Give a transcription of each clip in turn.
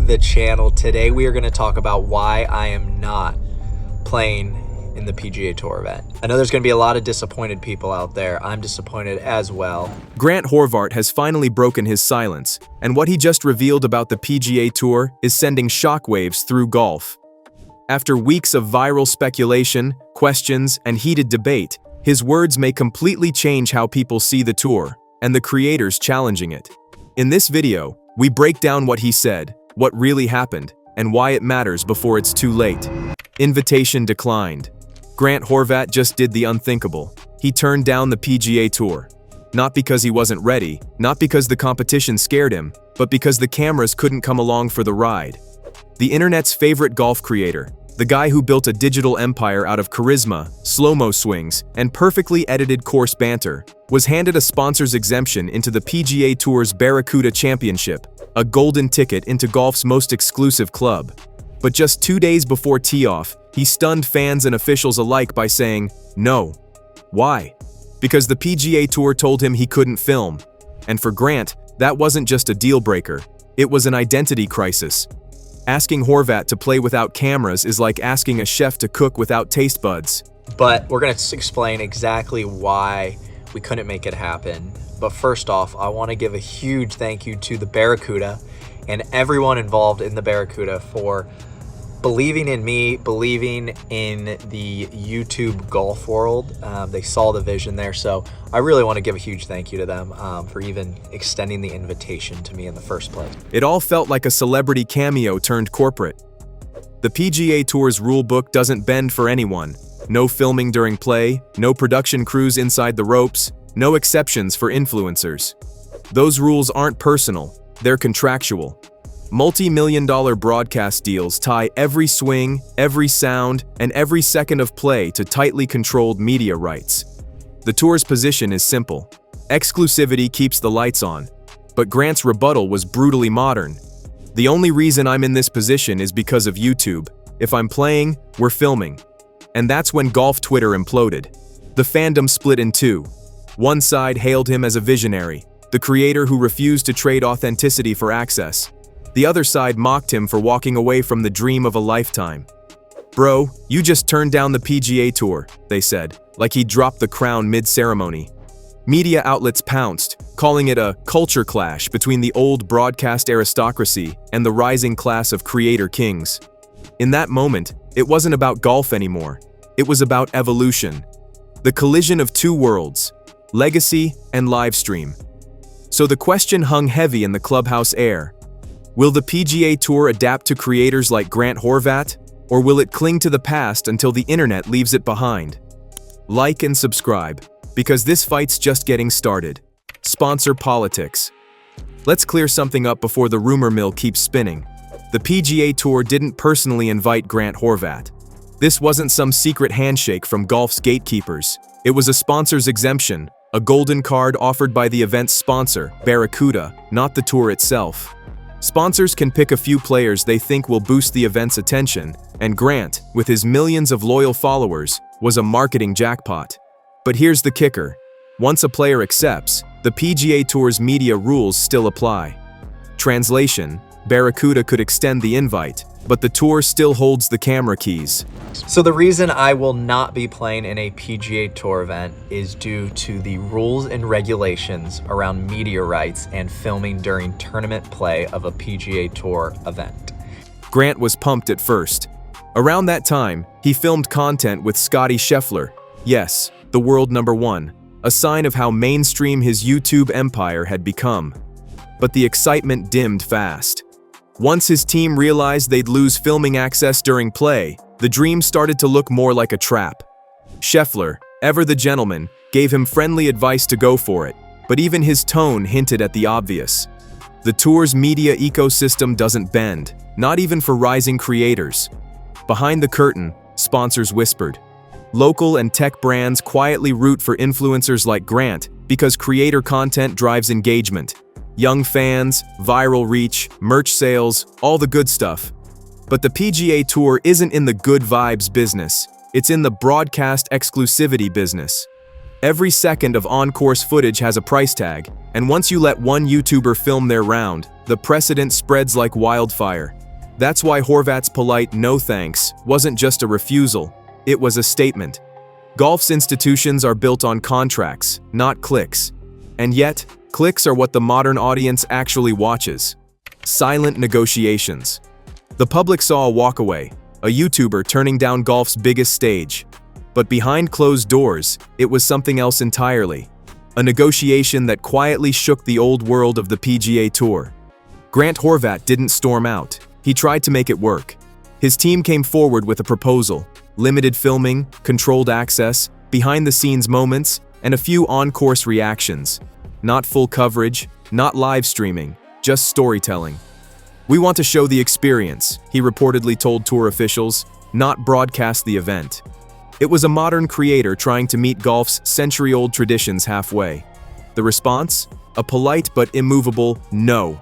the channel. Today we are going to talk about why I am not playing in the PGA Tour event. I know there's going to be a lot of disappointed people out there. I'm disappointed as well. Grant Horvart has finally broken his silence, and what he just revealed about the PGA Tour is sending shockwaves through golf. After weeks of viral speculation, questions, and heated debate, his words may completely change how people see the tour and the creators challenging it. In this video, we break down what he said, what really happened, and why it matters before it's too late. Invitation declined. Grant Horvart just did the unthinkable. He turned down the PGA Tour. Not because he wasn't ready, not because the competition scared him, but because the cameras couldn't come along for the ride. The internet's favorite golf creator, the guy who built a digital empire out of charisma, slow-mo swings, and perfectly edited course banter, was handed a sponsor's exemption into the PGA Tour's Barracuda Championship, a golden ticket into golf's most exclusive club. But just 2 days before tee-off, he stunned fans and officials alike by saying, no. Why? Because the PGA Tour told him he couldn't film. And for Grant, that wasn't just a deal-breaker, it was an identity crisis. Asking Horvart to play without cameras is like asking a chef to cook without taste buds. But we're going to explain exactly why we couldn't make it happen. But first off, I want to give a huge thank you to the Barracuda and everyone involved in the Barracuda for believing in me, believing in the YouTube golf world. They saw the vision there, so I really want to give a huge thank you to them for even extending the invitation to me in the first place. It all felt like a celebrity cameo turned corporate. The PGA Tour's rulebook doesn't bend for anyone. No filming during play, no production crews inside the ropes, no exceptions for influencers. Those rules aren't personal, they're contractual. Multi-million-dollar broadcast deals tie every swing, every sound, and every second of play to tightly controlled media rights. The tour's position is simple. Exclusivity keeps the lights on. But Grant's rebuttal was brutally modern. The only reason I'm in this position is because of YouTube. If I'm playing, we're filming. And that's when golf Twitter imploded. The fandom split in two. One side hailed him as a visionary, the creator who refused to trade authenticity for access. The other side mocked him for walking away from the dream of a lifetime. Bro, you just turned down the PGA Tour, they said, like he dropped the crown mid-ceremony. Media outlets pounced, calling it a culture clash between the old broadcast aristocracy and the rising class of creator kings. In that moment, it wasn't about golf anymore. It was about evolution. The collision of two worlds, legacy and live stream. So the question hung heavy in the clubhouse air. Will the PGA Tour adapt to creators like Grant Horvart, or will it cling to the past until the internet leaves it behind? Like and subscribe, because this fight's just getting started. Sponsor politics. Let's clear something up before the rumor mill keeps spinning. The PGA Tour didn't personally invite Grant Horvart. This wasn't some secret handshake from golf's gatekeepers. It was a sponsor's exemption, a golden card offered by the event's sponsor, Barracuda, not the tour itself. Sponsors can pick a few players they think will boost the event's attention, and Grant, with his millions of loyal followers, was a marketing jackpot. But here's the kicker. Once a player accepts, the PGA Tour's media rules still apply. Translation: Barracuda could extend the invite, but the tour still holds the camera keys. So the reason I will not be playing in a PGA Tour event is due to the rules and regulations around media rights and filming during tournament play of a PGA Tour event. Grant was pumped at first. Around that time, he filmed content with Scottie Scheffler, yes, the world #1, a sign of how mainstream his YouTube empire had become. But the excitement dimmed fast. Once his team realized they'd lose filming access during play, the dream started to look more like a trap. Scheffler, ever the gentleman, gave him friendly advice to go for it, but even his tone hinted at the obvious. The tour's media ecosystem doesn't bend, not even for rising creators. Behind the curtain, sponsors whispered. Local and tech brands quietly root for influencers like Grant because creator content drives engagement. Young fans, viral reach, merch sales, all the good stuff. But the PGA Tour isn't in the good vibes business. It's in the broadcast exclusivity business. Every second of on-course footage has a price tag, and once you let one YouTuber film their round, the precedent spreads like wildfire. That's why Horvat's polite "no thanks" wasn't just a refusal, it was a statement. Golf's institutions are built on contracts, not clicks. And yet, clicks are what the modern audience actually watches. Silent negotiations. The public saw a walkaway, a YouTuber turning down golf's biggest stage. But behind closed doors, it was something else entirely. A negotiation that quietly shook the old world of the PGA Tour. Grant Horvat didn't storm out. He tried to make it work. His team came forward with a proposal: limited filming, controlled access, behind-the-scenes moments, and a few on-course reactions. Not full coverage, not live streaming, just storytelling. "We want to show the experience," he reportedly told tour officials, "not broadcast the event." It was a modern creator trying to meet golf's century-old traditions halfway. The response? A polite but immovable no.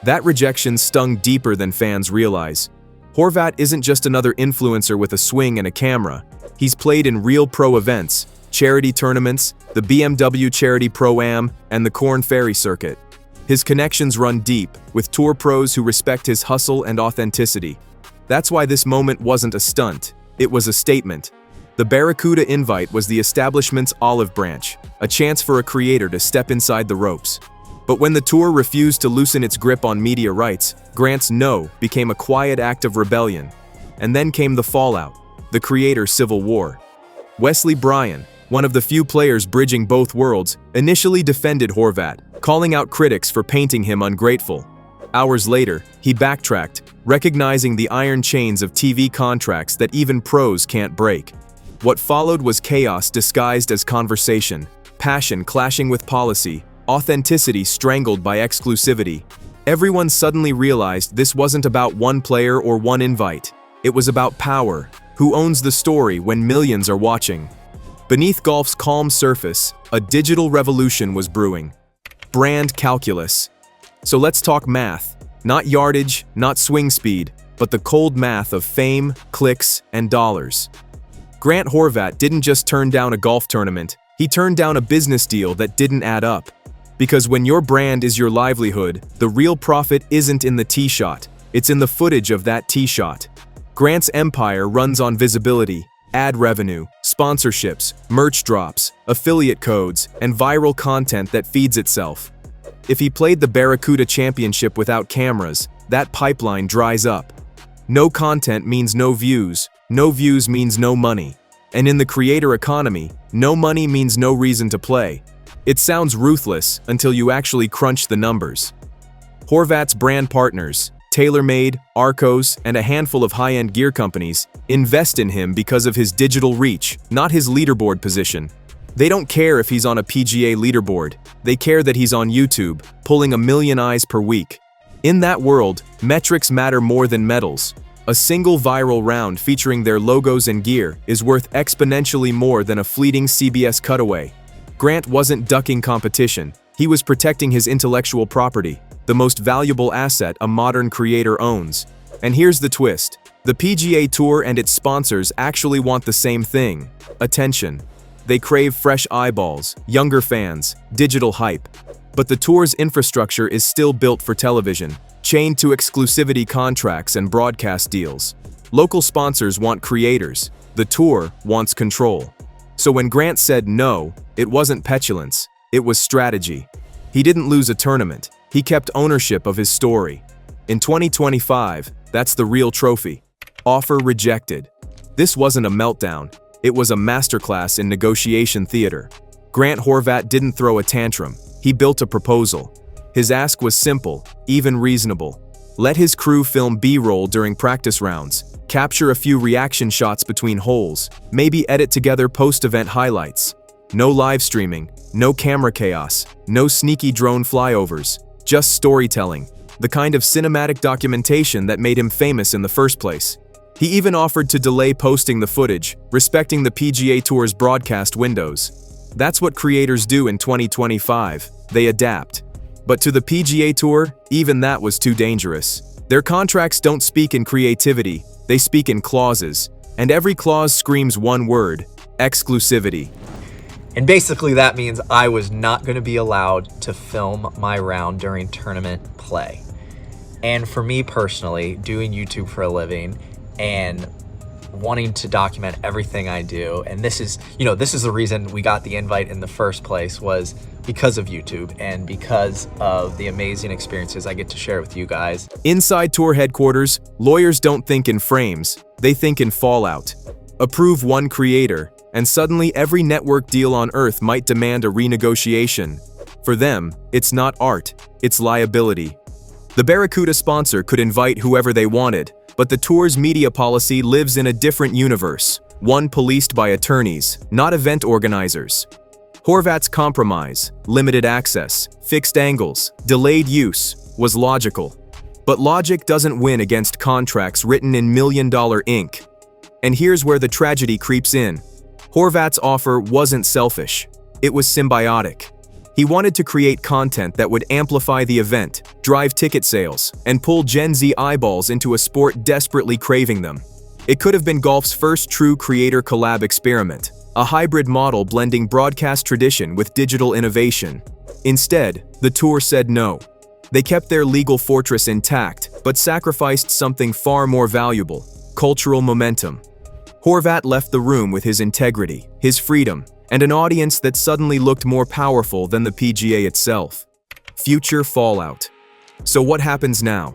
That rejection stung deeper than fans realize. Horvat isn't just another influencer with a swing and a camera. He's played in real pro events, charity tournaments, the BMW Charity Pro-Am, and the Corn Ferry Circuit. His connections run deep, with tour pros who respect his hustle and authenticity. That's why this moment wasn't a stunt, it was a statement. The Barracuda invite was the establishment's olive branch, a chance for a creator to step inside the ropes. But when the tour refused to loosen its grip on media rights, Grant's no became a quiet act of rebellion. And then came the fallout, the creator civil war. Wesley Bryan, one of the few players bridging both worlds, initially defended Horvat, calling out critics for painting him ungrateful. Hours later, he backtracked, recognizing the iron chains of TV contracts that even pros can't break. What followed was chaos disguised as conversation, passion clashing with policy, authenticity strangled by exclusivity. Everyone suddenly realized this wasn't about one player or one invite. It was about power. Who owns the story when millions are watching? Beneath golf's calm surface, a digital revolution was brewing. Brand calculus. So let's talk math. Not yardage, not swing speed, but the cold math of fame, clicks, and dollars. Grant Horvat didn't just turn down a golf tournament, he turned down a business deal that didn't add up. Because when your brand is your livelihood, the real profit isn't in the tee shot, it's in the footage of that tee shot. Grant's empire runs on visibility, ad revenue, sponsorships, merch drops, affiliate codes, and viral content that feeds itself. If he played the Barracuda Championship without cameras, that pipeline dries up. No content means no views means no money. And in the creator economy, no money means no reason to play. It sounds ruthless until you actually crunch the numbers. Horvat's brand partners, TaylorMade, Arcos, and a handful of high-end gear companies, invest in him because of his digital reach, not his leaderboard position. They don't care if he's on a PGA leaderboard, they care that he's on YouTube, pulling 1 million eyes per week. In that world, metrics matter more than medals. A single viral round featuring their logos and gear is worth exponentially more than a fleeting CBS cutaway. Grant wasn't ducking competition, he was protecting his intellectual property, the most valuable asset a modern creator owns. And here's the twist. The PGA Tour and its sponsors actually want the same thing: attention. They crave fresh eyeballs, younger fans, digital hype. But the tour's infrastructure is still built for television, chained to exclusivity contracts and broadcast deals. Local sponsors want creators, the tour wants control. So when Grant said no, it wasn't petulance, it was strategy. He didn't lose a tournament, he kept ownership of his story. In 2025, that's the real trophy. Offer rejected. This wasn't a meltdown, it was a masterclass in negotiation theater. Grant Horvat didn't throw a tantrum, he built a proposal. His ask was simple, even reasonable. Let his crew film B-roll during practice rounds, capture a few reaction shots between holes, maybe edit together post-event highlights. No live streaming, no camera chaos, no sneaky drone flyovers, just storytelling, the kind of cinematic documentation that made him famous in the first place. He even offered to delay posting the footage, respecting the PGA Tour's broadcast windows. That's what creators do in 2025, they adapt. But to the PGA Tour, even that was too dangerous. Their contracts don't speak in creativity, they speak in clauses. And every clause screams one word: exclusivity. And basically that means I was not going to be allowed to film my round during tournament play. And for me personally, doing YouTube for a living and wanting to document everything I do, and this is the reason we got the invite in the first place, was because of YouTube and because of the amazing experiences I get to share with you guys. Inside tour headquarters, lawyers don't think in frames, they think in fallout. Approve one creator, and suddenly every network deal on earth might demand a renegotiation. For them, it's not art, it's liability. The Barracuda sponsor could invite whoever they wanted, but the tour's media policy lives in a different universe, one policed by attorneys, not event organizers. Horvat's compromise, limited access, fixed angles, delayed use, was logical. But logic doesn't win against contracts written in million-dollar ink. And here's where the tragedy creeps in. Horvat's offer wasn't selfish, it was symbiotic. He wanted to create content that would amplify the event, drive ticket sales, and pull Gen Z eyeballs into a sport desperately craving them. It could have been golf's first true creator collab experiment, a hybrid model blending broadcast tradition with digital innovation. Instead, the tour said no. They kept their legal fortress intact, but sacrificed something far more valuable: cultural momentum. Horvat left the room with his integrity, his freedom, and an audience that suddenly looked more powerful than the PGA itself. Future fallout. So what happens now?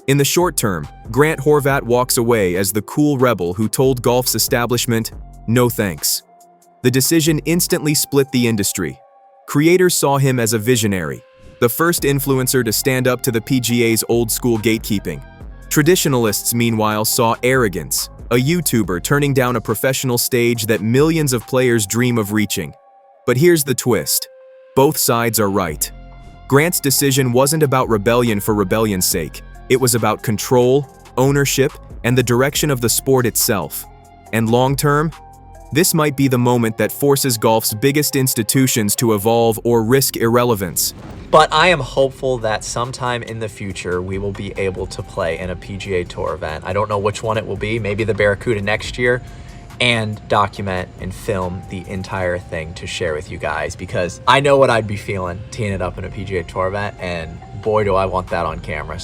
In the short term, Grant Horvat walks away as the cool rebel who told golf's establishment, no thanks. The decision instantly split the industry. Creators saw him as a visionary, the first influencer to stand up to the PGA's old-school gatekeeping. Traditionalists, meanwhile, saw arrogance, a YouTuber turning down a professional stage that millions of players dream of reaching. But here's the twist. Both sides are right. Grant's decision wasn't about rebellion for rebellion's sake. It was about control, ownership, and the direction of the sport itself. And long-term, this might be the moment that forces golf's biggest institutions to evolve or risk irrelevance. But I am hopeful that sometime in the future we will be able to play in a PGA Tour event. I don't know which one it will be, maybe the Barracuda next year, and document and film the entire thing to share with you guys, because I know what I'd be feeling teeing it up in a PGA Tour event, and boy do I want that on camera.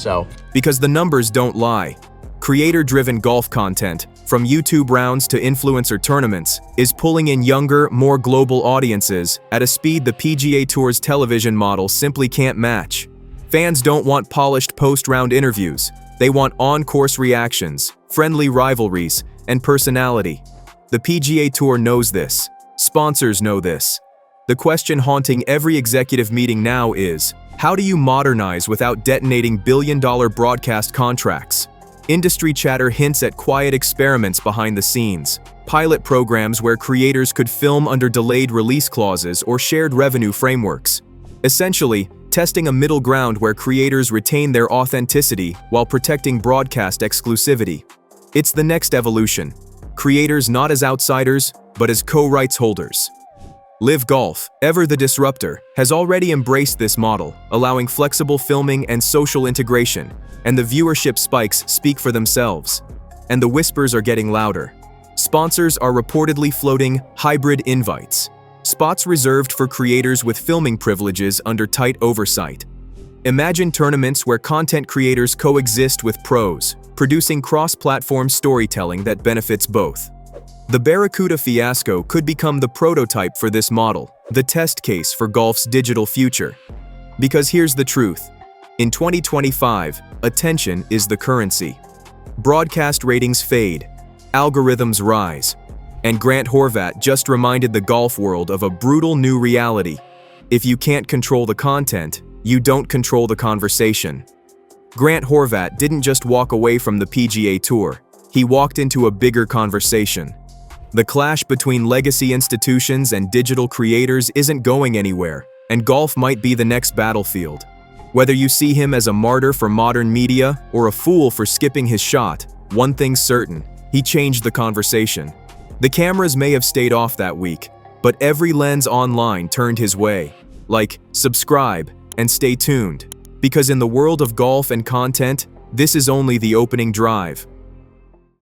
Because the numbers don't lie. Creator-driven golf content, from YouTube rounds to influencer tournaments, is pulling in younger, more global audiences at a speed the PGA Tour's television model simply can't match. Fans don't want polished post-round interviews. They want on-course reactions, friendly rivalries, and personality. The PGA Tour knows this. Sponsors know this. The question haunting every executive meeting now is, how do you modernize without detonating billion-dollar broadcast contracts? Industry chatter hints at quiet experiments behind the scenes, pilot programs where creators could film under delayed release clauses or shared revenue frameworks. Essentially, testing a middle ground where creators retain their authenticity while protecting broadcast exclusivity. It's the next evolution. Creators not as outsiders, but as co-rights holders. Live Golf, ever the disruptor, has already embraced this model, allowing flexible filming and social integration, and the viewership spikes speak for themselves. And the whispers are getting louder. Sponsors are reportedly floating hybrid invites, spots reserved for creators with filming privileges under tight oversight. Imagine tournaments where content creators coexist with pros, producing cross-platform storytelling that benefits both. The Barracuda fiasco could become the prototype for this model, the test case for golf's digital future. Because here's the truth. In 2025, attention is the currency. Broadcast ratings fade, algorithms rise, and Grant Horvat just reminded the golf world of a brutal new reality. If you can't control the content, you don't control the conversation. Grant Horvat didn't just walk away from the PGA Tour, he walked into a bigger conversation. The clash between legacy institutions and digital creators isn't going anywhere, and golf might be the next battlefield. Whether you see him as a martyr for modern media or a fool for skipping his shot, one thing's certain, he changed the conversation. The cameras may have stayed off that week, but every lens online turned his way. Like, subscribe, and stay tuned. Because in the world of golf and content, this is only the opening drive.